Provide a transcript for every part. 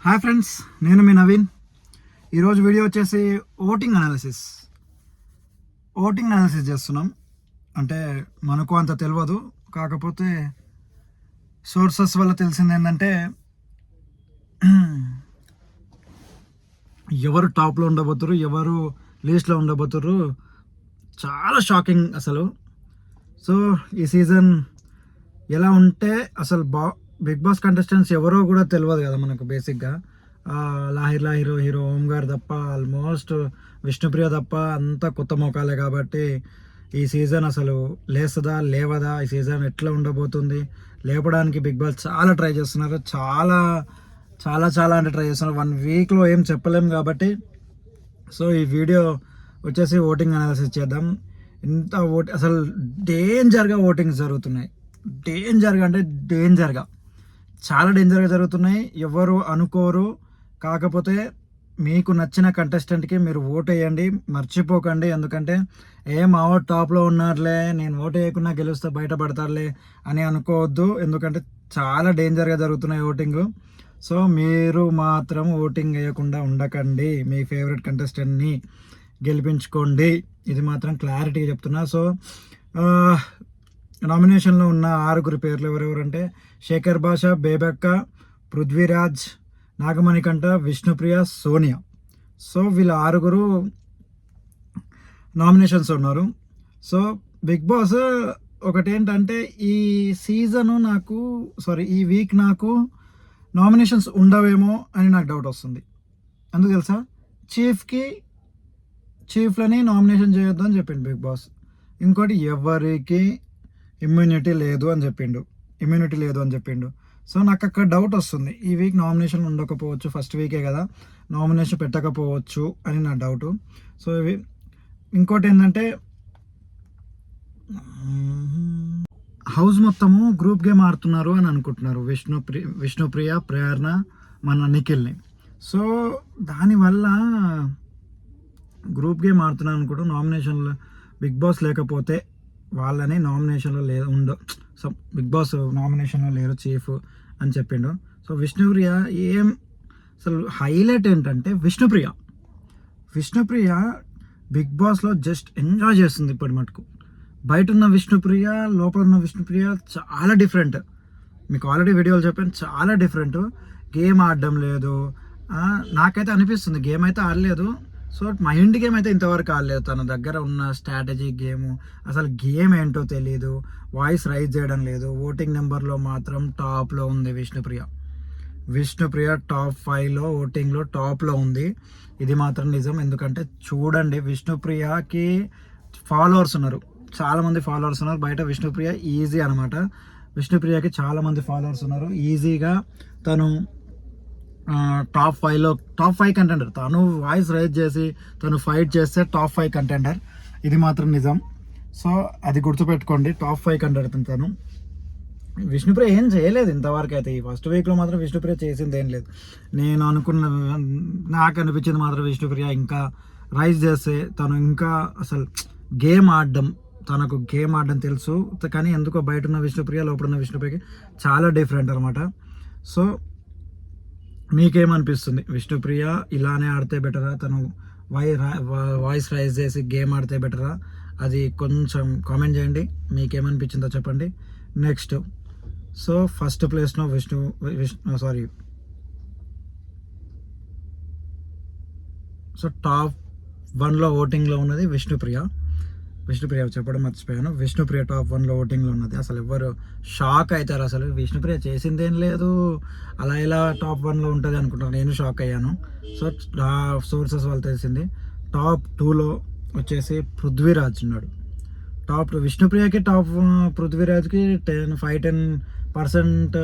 Hi friends, నేను మీ నవీన్. ఈరోజు video వచ్చేసి ఓటింగ్ అనాలిసిస్ చేస్తున్నాం. అంటే మనకు అంత తెలియదు, కాకపోతే సోర్సెస్ వల్ల తెలిసింది ఏంటంటే ఎవరు టాప్లో ఉండబోతురు, ఎవరు లీస్ట్లో ఉండబోతురు, చాలా షాకింగ్ అసలు. సో ఈ సీజన్ ఎలా ఉంటే అసలు బిగ్ బాస్ కంటెస్టెంట్స్ ఎవరో కూడా తెలియదు కదా మనకు. బేసిక్గా లాహిర్లా హీరో ఓం గారు తప్ప, ఆల్మోస్ట్ విష్ణుప్రియ తప్ప అంతా కొత్త మొఖాలే. కాబట్టి ఈ సీజన్ అసలు లేస్తుందా లేవదా, ఈ సీజన్ ఎట్లా ఉండబోతుంది, లేపడానికి బిగ్ బాస్ చాలా ట్రై చేస్తున్నారు. చాలా చాలా చాలా అంటే ట్రై చేస్తున్నారు. 1 వీక్లో ఏం చెప్పలేము కాబట్టి సో ఈ వీడియో వచ్చేసి ఓటింగ్ అనాలిసిస్ చేద్దాం. ఇంత అసలు డేంజర్గా ఓటింగ్స్ జరుగుతున్నాయి. చాలా డేంజర్గా జరుగుతున్నాయి. ఎవరు అనుకోరు. కాకపోతే మీకు నచ్చిన కంటెస్టెంట్కి మీరు ఓట్ వేయండి, మర్చిపోకండి. ఎందుకంటే మావో టాప్లో ఉన్నారులే, నేను ఓటు వేయకుండా గెలుస్తే బయటపడతారులే అని అనుకోవద్దు. ఎందుకంటే చాలా డేంజర్గా జరుగుతున్నాయి ఓటింగ్. సో మీరు మాత్రం ఓటింగ్ వేయకుండా ఉండకండి, మీ ఫేవరెట్ కంటెస్టెంట్ని గెలిపించుకోండి. ఇది మాత్రం క్లారిటీగా చెప్తున్నా. సో నామినేషన్లో ఉన్న 6 పేర్లు ఎవరెవరంటే శేఖర్ భాష, బేబక్క, పృథ్వీరాజ్, నాగమణికంఠ, విష్ణుప్రియ, సోనియా. సో వీళ్ళ 6 నామినేషన్స్ ఉన్నారు. సో బిగ్ బాస్ ఒకటి ఏంటంటే ఈ ఈ వీక్ నాకు నామినేషన్స్ ఉండవేమో అని నాకు డౌట్ వస్తుంది. ఎందుకు తెలుసా? చీఫ్లని నామినేషన్ చేయొద్దు అని చెప్పిండు బిగ్ బాస్. ఇంకోటి ఎవరికి ఇమ్యూనిటీ లేదు అని చెప్పిండు. సో నాకు అక్కడ డౌట్ వస్తుంది, ఈ వీక్ నామినేషన్ ఉండకపోవచ్చు, ఫస్ట్ వీకే కదా, నామినేషన్ పెట్టకపోవచ్చు అని నా డౌటు. సో ఇవి ఇంకోటి ఏంటంటే హౌస్ మొత్తము గ్రూప్ గేమ్ ఆడుతున్నారు అని అనుకుంటున్నారు విష్ణుప్రియ, ప్రేరణ, మన నిఖిల్ని. సో దానివల్ల గ్రూప్ గేమ్ ఆడుతున్నారు అనుకుంటూ నామినేషన్లో బిగ్ బాస్ లేకపోతే వాళ్ళని నామినేషన్లో సో బిగ్ బాస్ నామినేషన్లో లేరు చీఫ్ అని చెప్పిండు. సో విష్ణుప్రియ అసలు హైలైట్ ఏంటంటే విష్ణుప్రియ బిగ్ బాస్లో జస్ట్ ఎంజాయ్ చేస్తుంది ఇప్పటి మటుకు. బయట ఉన్న విష్ణుప్రియ, లోపల ఉన్న విష్ణుప్రియ చాలా డిఫరెంట్. మీకు ఆల్రెడీ వీడియోలు చెప్పాను, చాలా డిఫరెంట్. గేమ్ ఆడడం లేదు. నాకైతే అనిపిస్తుంది గేమ్ అయితే ఆడలేదు. సో మైండ్ గేమ్ అయితే ఇంతవరకు ఆడలేదు. తన దగ్గర ఉన్న స్ట్రాటజీ గేమ్, అసలు గేమ్ ఏంటో తెలియదు. వాయిస్ రైజ్ చేయడం లేదు. ఓటింగ్ నెంబర్లో మాత్రం టాప్లో ఉంది విష్ణుప్రియ టాప్ 5లో ఓటింగ్లో టాప్లో ఉంది. ఇది మాత్రం నిజం. ఎందుకంటే చూడండి, విష్ణుప్రియకి ఫాలోవర్స్ ఉన్నారు, చాలామంది ఫాలోవర్స్ ఉన్నారు. బయట విష్ణుప్రియ ఈజీ అనమాట. విష్ణుప్రియకి చాలామంది ఫాలోవర్స్ ఉన్నారు. ఈజీగా తను టాప్ 5 కంటెండర్. తను వాయిస్ రైజ్ చేసి తను ఫైట్ చేస్తే టాప్ 5 కంటెండర్. ఇది మాత్రం నిజం. సో అది గుర్తుపెట్టుకోండి, టాప్ 5 కంటెండర్ తను. విష్ణుప్రియ ఏం చేయలేదు ఇంతవరకు అయితే. ఈ ఫస్ట్ వీక్లో మాత్రం విష్ణుప్రియ చేసింది ఏం లేదు. నాకు అనిపించింది మాత్రం విష్ణుప్రియ ఇంకా రైజ్ చేస్తే తను ఇంకా అసలు తనకు గేమ్ ఆడడం తెలుసు. కానీ ఎందుకో బయట ఉన్న విష్ణుప్రియ, లోపల ఉన్న విష్ణుప్రియకి చాలా డిఫరెంట్ అనమాట. సో మీకేమనిపిస్తుంది? విష్ణుప్రియ ఇలానే ఆడితే బెటరా, తను వాయిస్ రైజ్ చేసి గేమ్ ఆడితే బెటరా? అది కొంచెం కామెంట్ చేయండి, మీకేమనిపించిందో చెప్పండి. నెక్స్ట్, సో ఫస్ట్ ప్లేస్లో సో టాప్ 1లో ఓటింగ్లో ఉన్నది విష్ణుప్రియ చెప్పడం మర్చిపోయాను. విష్ణుప్రియ టాప్ 1లో ఓటింగ్లో ఉన్నది. అసలు ఎవరు షాక్ అవుతారు. అసలు విష్ణుప్రియ చేసిందేం లేదు, అలా ఇలా టాప్ 1లో ఉంటుంది అనుకుంటారు. నేను షాక్ అయ్యాను. సో సోర్సెస్ వాళ్ళు తెలిసింది. టాప్ 2లో వచ్చేసి పృథ్వీరాజ్ ఉన్నాడు. విష్ణుప్రియకి పృథ్వీరాజ్కి 5-10%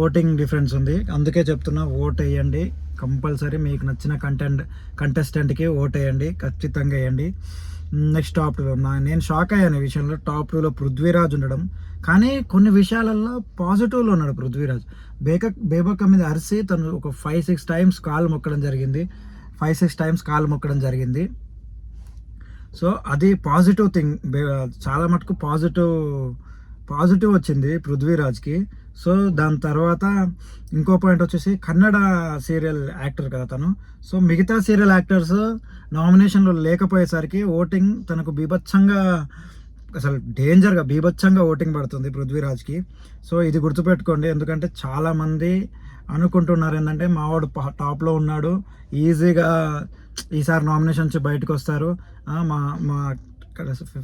ఓటింగ్ డిఫరెన్స్ ఉంది. అందుకే చెప్తున్నా, ఓట్ వేయండి కంపల్సరీ. మీకు నచ్చిన కంటెస్టెంట్కి ఓట్ వేయండి, ఖచ్చితంగా వేయండి. నెక్స్ట్ టాప్ 2లో నేను షాక్ అయ్యాను ఈ విషయంలో. టాప్ 2లో పృథ్వీరాజ్ ఉండడం, కానీ కొన్ని విషయాలలో పాజిటివ్లో ఉన్నాడు పృథ్వీరాజ్. బేబక్క మీద అరిసి తను ఒక 5-6 టైమ్స్ కాలు మొక్కడం జరిగింది. సో అది పాజిటివ్ థింగ్. చాలా మటుకు పాజిటివ్ వచ్చింది పృథ్వీరాజ్కి. సో దాని తర్వాత ఇంకో పాయింట్ వచ్చేసి కన్నడ సీరియల్ యాక్టర్ కదా తను. సో మిగతా సీరియల్ యాక్టర్స్ నామినేషన్లో లేకపోయేసరికి ఓటింగ్ తనకు బీభత్సంగా, అసలు డేంజర్గా బీభత్సంగా ఓటింగ్ పడుతుంది పృథ్వీరాజ్కి. సో ఇది గుర్తుపెట్టుకోండి, ఎందుకంటే చాలామంది అనుకుంటున్నారు ఏంటంటే మావాడు టాప్లో ఉన్నాడు, ఈజీగా ఈసారి నామినేషన్ నుంచి బయటకు వస్తారు, మా మా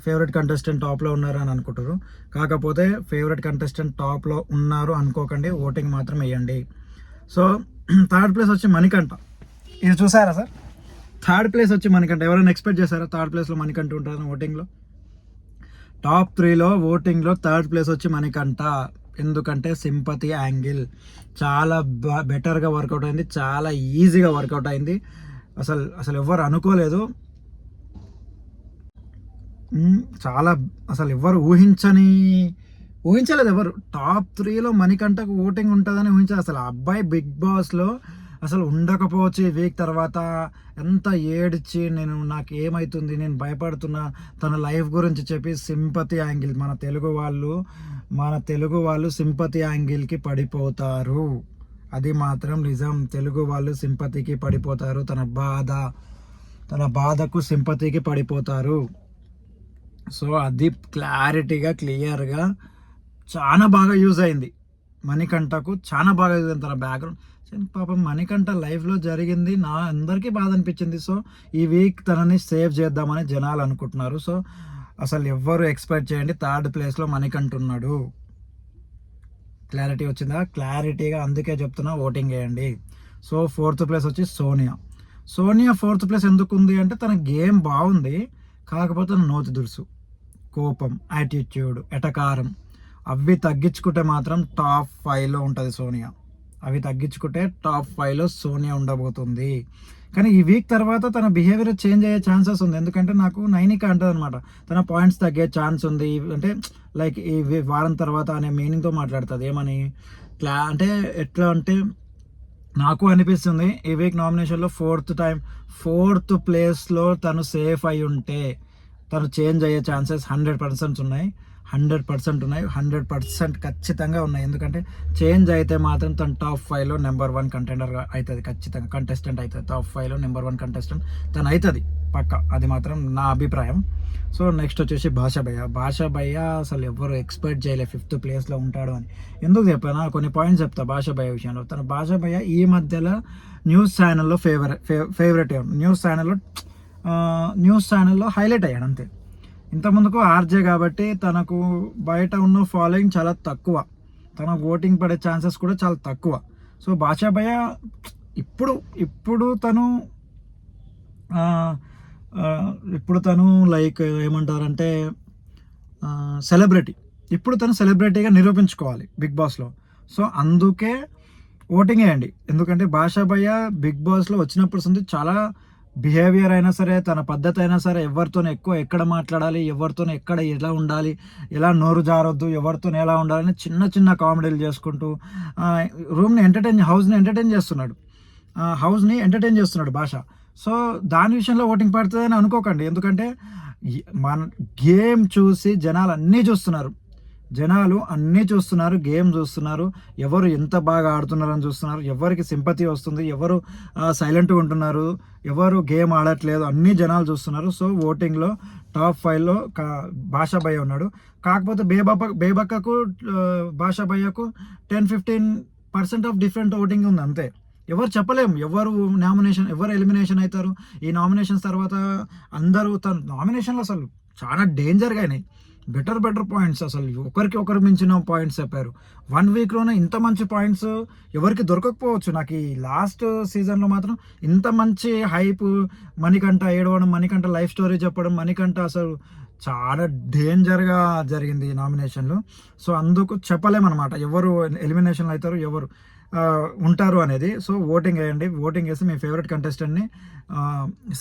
ఫేవరెట్ కంటెస్టెంట్ టాప్లో ఉన్నారు అని అనుకుంటారు. కాకపోతే ఫేవరెట్ కంటెస్టెంట్ టాప్లో ఉన్నారు అనుకోకండి, ఓటింగ్ మాత్రం వేయండి. సో థర్డ్ ప్లేస్ వచ్చి మణికంఠ. ఇది చూసారా సార్? థర్డ్ ప్లేస్ వచ్చి మణికంఠ. ఎవరైనా ఎక్స్పెక్ట్ చేశారా థర్డ్ ప్లేస్లో మణికంఠ ఉంటారని? ఓటింగ్లో టాప్ 3లో ఓటింగ్లో థర్డ్ ప్లేస్ వచ్చి మణికంఠ. ఎందుకంటే సింపతి యాంగిల్ చాలా బెటర్గా వర్కౌట్ అయింది, చాలా ఈజీగా వర్కౌట్ అయింది. అసలు అసలు ఎవరు అనుకోలేదు, చాలా అసలు ఎవరు ఊహించలేదు. ఎవరు టాప్ 3లో మణికంఠకు ఓటింగ్ ఉంటుందని ఊహించారు. అసలు ఆ అబ్బాయి బిగ్ బాస్లో అసలు ఉండకపోవచ్చు ఈ వీక్ తర్వాత. ఎంత ఏడ్చి నాకు ఏమవుతుంది, నేను భయపడుతున్నా, తన లైఫ్ గురించి చెప్పి సింపతి యాంగిల్, మన తెలుగు వాళ్ళు సింపతి యాంగిల్కి పడిపోతారు. అది మాత్రం నిజం. తెలుగు వాళ్ళు సింపతికి పడిపోతారు, తన బాధకు సింపతికి పడిపోతారు. సో అది క్లియర్గా చాలా బాగా యూజ్ అయింది మణికంఠకు, చాలా బాగా యూజ్ అయింది తన బ్యాక్గ్రౌండ్. పాపం మణికంఠ లైఫ్లో జరిగింది అందరికీ బాధ అనిపించింది. సో ఈ వీక్ తనని సేవ్ చేద్దామని జనాలు అనుకుంటున్నారు. సో అసలు ఎవ్వరు ఎక్స్పెక్ట్ చేయండి థర్డ్ ప్లేస్లో మణికంఠ ఉన్నాడు. క్లారిటీ వచ్చిందా? క్లారిటీగా అందుకే చెప్తున్నా, ఓటింగ్ వేయండి. సో ఫోర్త్ ప్లేస్ వచ్చి సోనియా ఫోర్త్ ప్లేస్ ఎందుకు ఉంది అంటే తన గేమ్ బాగుంది, కాకపోతే తన నోతి దురుసు, కోపం, యాటిట్యూడ్, ఎటకారం అవి తగ్గించుకుంటే మాత్రం టాప్ 5లో ఉంటుంది సోనియా. అవి తగ్గించుకుంటే టాప్ 5లో సోనియా ఉండబోతుంది. కానీ ఈ వీక్ తర్వాత తన బిహేవియర్ చేంజ్ అయ్యే ఛాన్సెస్ ఉంది. ఎందుకంటే నాకు నైనిక అంటుంది అనమాట, తన పాయింట్స్ తగ్గే ఛాన్స్ ఉంది, అంటే లైక్ ఈ వారం తర్వాత అనే మీనింగ్తో మాట్లాడుతుంది. ఏమని అంటే ఎట్లా అంటే నాకు అనిపిస్తుంది ఈ వీక్ నామినేషన్లో ఫోర్త్ ప్లేస్లో తను సేఫ్ అయి ఉంటే తను చేంజ్ అయ్యే ఛాన్సెస్ 100% ఉన్నాయి. 100% ఖచ్చితంగా ఉన్నాయి. ఎందుకంటే చేంజ్ అయితే మాత్రం తను టాప్ 5లో నెంబర్ 1 కంటెండర్గా అవుతుంది, ఖచ్చితంగా కంటెస్టెంట్ అవుతుంది. టాప్ 5లో నెంబర్ 1 కంటెస్టెంట్ తను అవుతుంది పక్క, అది మాత్రం నా అభిప్రాయం. సో నెక్స్ట్ వచ్చేసి భాషా భయ్య అసలు ఎవరు ఎక్స్పెక్ట్ చేయలే 5th ప్లేస్లో ఉంటాడు అని. ఎందుకు చెప్పానా, కొన్ని పాయింట్స్ చెప్తా భాషా భయ్య విషయంలో. తన భాషా భయ్య ఈ మధ్యలో న్యూస్ ఛానల్లో ఫేవరెట్ న్యూస్ ఛానల్లో హైలైట్ అయ్యాడు అంతే. ఇంతకుముందుకు ఆర్జే కాబట్టి తనకు బయట ఉన్న ఫాలోయింగ్ చాలా తక్కువ, తన ఓటింగ్ పడే ఛాన్సెస్ కూడా చాలా తక్కువ. సో భాషా భయ్య ఇప్పుడు తను లైక్ ఏమంటారంటే సెలబ్రిటీ. ఇప్పుడు తను సెలబ్రిటీగా నిరూపించుకోవాలి బిగ్ బాస్లో. సో అందుకే ఓటింగ్ వేయండి. ఎందుకంటే భాషా భయ్య బిగ్ బాస్లో వచ్చినప్పుడు చాలా బిహేవియర్ అయినా సరే, తన పద్ధతి అయినా సరే, ఎవరితో ఎక్కువ ఎక్కడ మాట్లాడాలి, ఎవరితో ఎక్కడ ఎలా ఉండాలి, ఎలా నోరు జారొద్దు, ఎవరితో ఎలా ఉండాలని చిన్న కామెడీలు చేసుకుంటూ హౌస్ని ఎంటర్టైన్ చేస్తున్నాడు భాష. సో దాని విషయంలో ఓటింగ్ పడుతుందని అనుకోకండి. ఎందుకంటే మన గేమ్ చూసి జనాలు అన్నీ చూస్తున్నారు, గేమ్ చూస్తున్నారు, ఎవరు ఎంత బాగా ఆడుతున్నారని చూస్తున్నారు, ఎవరికి సింపతి వస్తుంది, ఎవరు సైలెంట్గా ఉంటున్నారు, ఎవరు గేమ్ ఆడట్లేదు, అన్ని జనాలు చూస్తున్నారు. సో ఓటింగ్లో టాప్ 5లో భాషా భయ్య ఉన్నాడు. కాకపోతే బేబక్కకు భాషా భయ్యకు 10-15% ఆఫ్ డిఫరెంట్ ఓటింగ్ ఉంది అంతే. ఎవరు చెప్పలేము ఎవరు ఎలిమినేషన్ అవుతారు. ఈ నామినేషన్స్ తర్వాత అందరూ తన నామినేషన్లో అసలు చాలా డేంజర్గా అయినాయి. బెటర్ పాయింట్స్, అసలు ఒకరు మించిన పాయింట్స్ చెప్పారు. 1 వీక్లోనే ఇంత మంచి పాయింట్స్ ఎవరికి దొరకకపోవచ్చు. నాకు ఈ లాస్ట్ సీజన్లో మాత్రం ఇంత మంచి హైప్, మణికంఠ ఏడవడం, మణికంఠ లైఫ్ స్టోరీ చెప్పడం, మణికంఠ అసలు చాలా డేంజర్గా జరిగింది ఈ నామినేషన్లో. సో అందుకు చెప్పలేమన్నమాట ఎవరు ఎలిమినేషన్లు అవుతారు, ఎవరు ఉంటారు అనేది. సో ఓటింగ్ వేయండి, ఓటింగ్ వేసి మీ ఫేవరెట్ కంటెస్టెంట్ని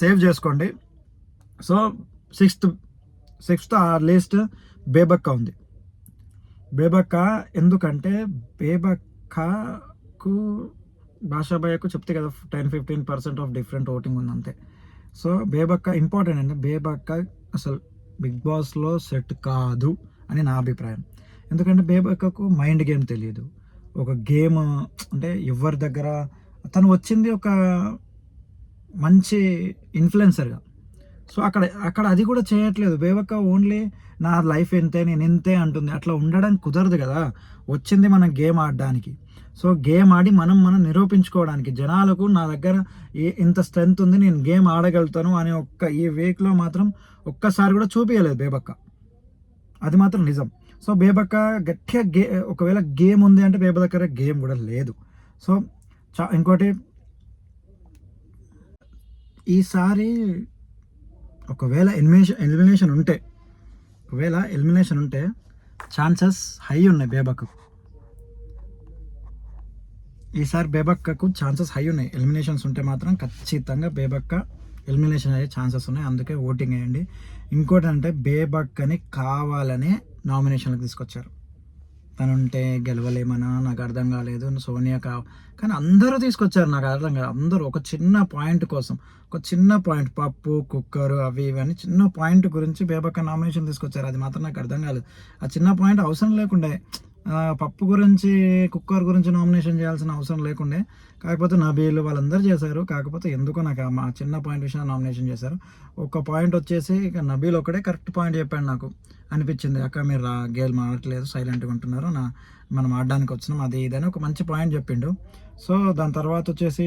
సేవ్ చేసుకోండి. సో సిక్స్త్ లిస్ట్ బేబక్క ఉంది. ఎందుకంటే బేబక్కకు భాషా భయ్యకు చెప్తే కదా 10-15% ఆఫ్ డిఫరెంట్ ఓటింగ్ ఉంది అంతే. సో బేబక్క ఇంపార్టెంట్ అండి. బేబక్క అసలు బిగ్ బాస్లో సెట్ కాదు అని నా అభిప్రాయం. ఎందుకంటే బేబక్కకు మైండ్ గేమ్ తెలియదు, ఒక గేమ్ అంటే ఎవరి దగ్గర తను వచ్చింది ఒక మంచి ఇన్ఫ్లుయెన్సర్గా. సో అక్కడ అక్కడ అది కూడా చేయట్లేదు బేబక్క. ఓన్లీ నా లైఫ్ ఇంతే, నేను ఇంతే అంటుంది. అట్లా ఉండడానికి కుదరదు కదా. వచ్చింది మనం గేమ్ ఆడడానికి. సో గేమ్ ఆడి మనం నిరూపించుకోవడానికి జనాలకు నా దగ్గర ఇంత స్ట్రెంత్ ఉంది, నేను గేమ్ ఆడగలుగుతాను అనే ఈ వీక్లో మాత్రం ఒక్కసారి కూడా చూపించలేదు బేబక్క. అది మాత్రం నిజం. సో బేబక్క గట్టిగా ఒకవేళ గేమ్ ఉంది అంటే బేబ దగ్గర గేమ్ కూడా లేదు. సో ఇంకోటి, ఈసారి ఒకవేళ ఎలిమినేషన్ ఉంటే ఛాన్సెస్ హై ఉన్నాయి బేబక్కకు. ఈసారి బేబక్కకు ఛాన్సెస్ హై ఉన్నాయి. ఎలిమినేషన్స్ ఉంటే మాత్రం ఖచ్చితంగా బేబక్క ఎలిమినేషన్ అయ్యే ఛాన్సెస్ ఉన్నాయి. అందుకే ఓటింగ్ వేయండి. ఇంకోటి అంటే బేబక్కని కావాలనే నామినేషన్లకు తీసుకొచ్చారు. తనుంటే గెలవలేమనా నాకు అర్థం కాలేదు, సోనియా కానీ అందరూ తీసుకొచ్చారు. నాకు అర్థం కాదు. అందరూ ఒక చిన్న పాయింట్ కోసం, ఒక చిన్న పాయింట్, పప్పు కుక్కరు అవి ఇవన్నీ చిన్న పాయింట్ గురించి బేబక్క నామినేషన్ తీసుకొచ్చారు. అది మాత్రం నాకు అర్థం కాలేదు. ఆ చిన్న పాయింట్ అవసరం లేకుండే. పప్పు గురించి కుక్కర్ గురించి నామినేషన్ చేయాల్సిన అవసరం లేకుండే. కాకపోతే నబీల్ వాళ్ళందరూ చేశారు. కాకపోతే ఎందుకో నాకు మా చిన్న పాయింట్ విషయంలో నామినేషన్ చేశారు. ఒక పాయింట్ వచ్చేసి ఇక నబీల్ ఒకటే కరెక్ట్ పాయింట్ చెప్పాడు. నాకు అనిపించింది, అక్క మీరు గేమ్ ఆడట్లేదు, సైలెంట్గా ఉంటున్నారు, మనం ఆడడానికి వచ్చినాం అది ఇదని ఒక మంచి పాయింట్ చెప్పిండు. సో దాని తర్వాత వచ్చేసి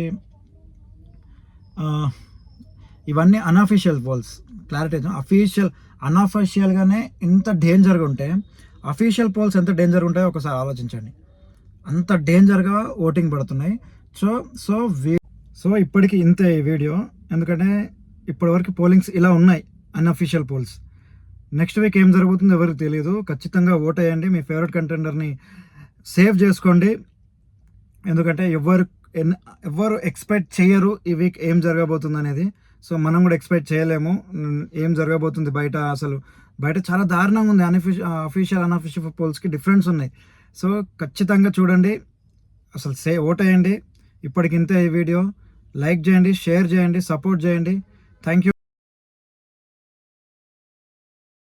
ఇవన్నీ అన్అఫీషియల్ పోల్స్. క్లారిటీ అన్అఫీషియల్గానే ఇంత డేంజర్గా ఉంటే అఫీషియల్ పోల్స్ ఎంత డేంజర్గా ఉంటాయో ఒకసారి ఆలోచించండి. అంత డేంజర్గా ఓటింగ్ పడుతున్నాయి. సో ఇప్పటికి ఇంతే ఈ వీడియో. ఎందుకంటే ఇప్పటివరకు పోలింగ్స్ ఇలా ఉన్నాయి, అన్అఫీషియల్ పోల్స్. నెక్స్ట్ వీక్ ఏం జరుగుతుందో ఎవరికి తెలియదు. ఖచ్చితంగా ఓట్ వేయండి, మీ ఫేవరెట్ కంటెండర్ని సేవ్ చేసుకోండి. ఎందుకంటే ఎవరు ఎక్స్పెక్ట్ చేయరు ఈ వీక్ ఏం జరగబోతుంది అనేది. సో మనం కూడా ఎక్స్పెక్ట్ చేయలేము ఏం జరగబోతుంది. బయట చాలా దారుణంగా ఉంది. అన్అఫీషియల్ పోల్స్కి డిఫరెన్స్ ఉన్నాయి. సో ఖచ్చితంగా చూడండి, అసలు ఓట్ వేయండి. ఇప్పటికింతే ఈ వీడియో. లైక్ చేయండి, షేర్ చేయండి, సపోర్ట్ చేయండి. Thank you.